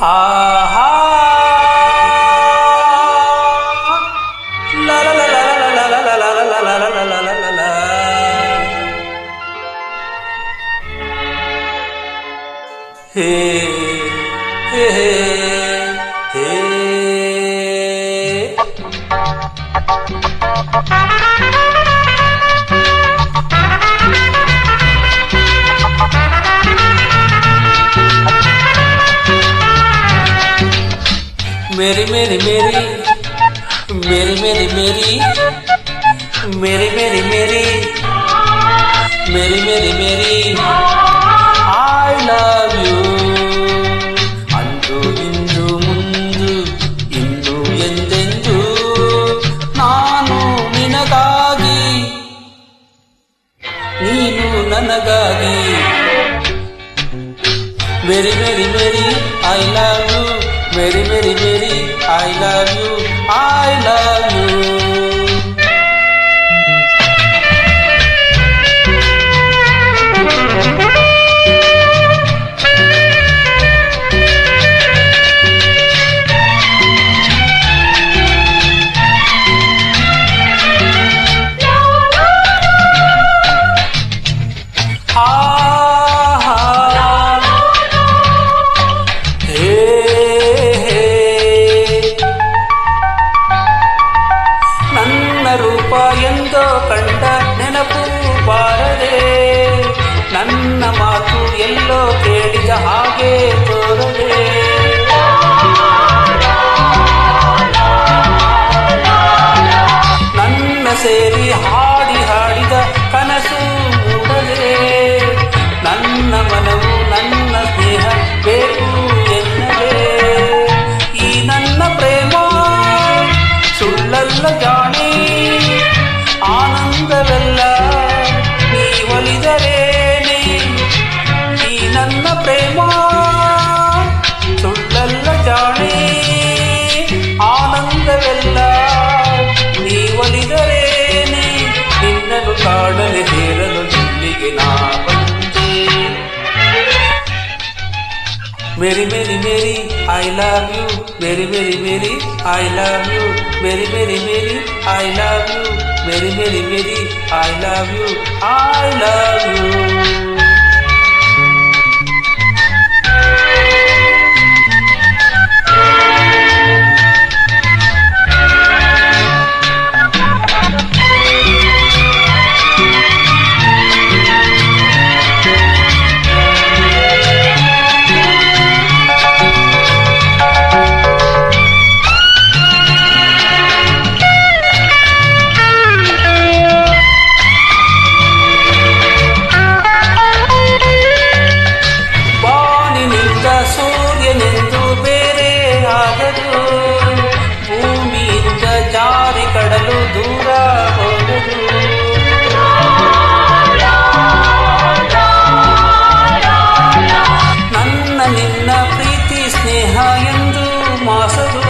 ಆಹಾ la la la la la la la la la la la la la la la la hey hey hey मेरी मेरी मेरी मेरी मेरी मेरी मेरी मेरी मेरी मेरी मेरी मेरी I love you ಅಂದು ಇಂದು ಮುಂದು ಇನ್ನು ಎಂದೆಂದು ನಾನು ನಿನಗಾಗಿ ನೀನು ನನಗಾಗಿ मेरी मेरी मेरी I love you मेरी मेरी मेरी I love you I love you ರೂಪ ಎಂದೋ ಕಂಡ ನೆನಪು ಬಾರದೆ ನನ್ನ ಮಾತು ಎಲ್ಲೋ ಕೇಳಿದ ಹಾಗೆ ತೋರದೆ ನನ್ನ ಸೇರಿ ಹಾಡಿ ಹಾಡಿದ ಕನಸು ಮೂಡದೆ ನನ್ನ ಮನವು ನನ್ನ ಸ್ನೇಹ ಬೇಕು ಎನ್ನದೆ ಈ ನನ್ನ ಪ್ರೇಮ ಸುಳ್ಳಲ್ಲ ಜಾಣೆ ಆನಂದವೆಲ್ಲ ನೀ ಒಲಿದರೇನೆ ಈ ನನ್ನ ಪ್ರೇಮ ಸುಳ್ಳಲ್ಲ ಜಾಣೆ ಆನಂದವೆಲ್ಲ ನೀ ಒಲಿದರೇನೆ ನಿನ್ನನ್ನು ಕಾಡಲೆ ಸೇರಲು ಇಲ್ಲಿಗೆ ನಾ ಬಂದೆ मेरी मेरी मेरी I love you मेरी मेरी मेरी I love you मेरी मेरी मेरी I love you मेरी मेरी मेरी I love you I love you ಸೂರ್ಯನೆಂದು ಬೇರೆ ಆದರೂ ಭೂಮಿಯಿಂದ ಜಾರಿ ಕಡಲು ದೂರ ಹೋಗದು ನನ್ನ ನಿನ್ನ ಪ್ರೀತಿ ಸ್ನೇಹ ಎಂದು ಮಾಸದು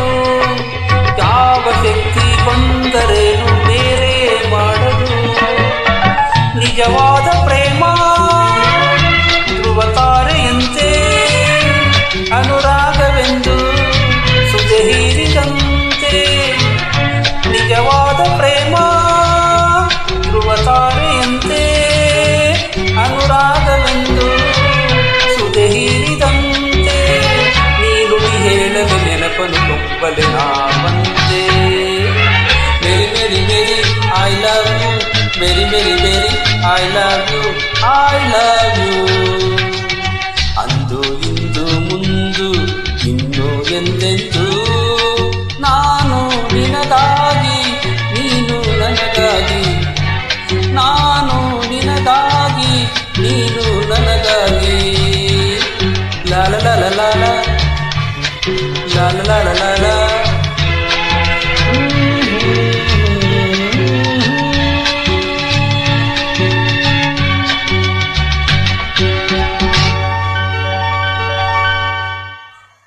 ಯಾವ ಶಕ್ತಿ ಬಂದರೇನು ಬೇರೆ ಮಾಡದು ನಿಜವಾದ ಪ್ರೇಮ ಧ್ರುವ ತಾರೆಯಂತೆ ಅನುರಾಗವೆಂದು ಸುದೆ ಹೀರಿದಂತೆ ನಿಜವಾದ ಪ್ರೇಮ ಧ್ರುವ ತಾರೆಯಂತೆ ಅನುರಾಗವೆಂದು ಸುದೆ ಹೀರಿದಂತೆ ನೀನು ಹೇಳಲು ನೆನಪನು ತುಂಬಲೆ ನಾ ಬಂದೆ ಮೇರಿ ಮೇರಿ ಮೇರಿ I love you Mary Mary Mary I love you I love you ಅಂದು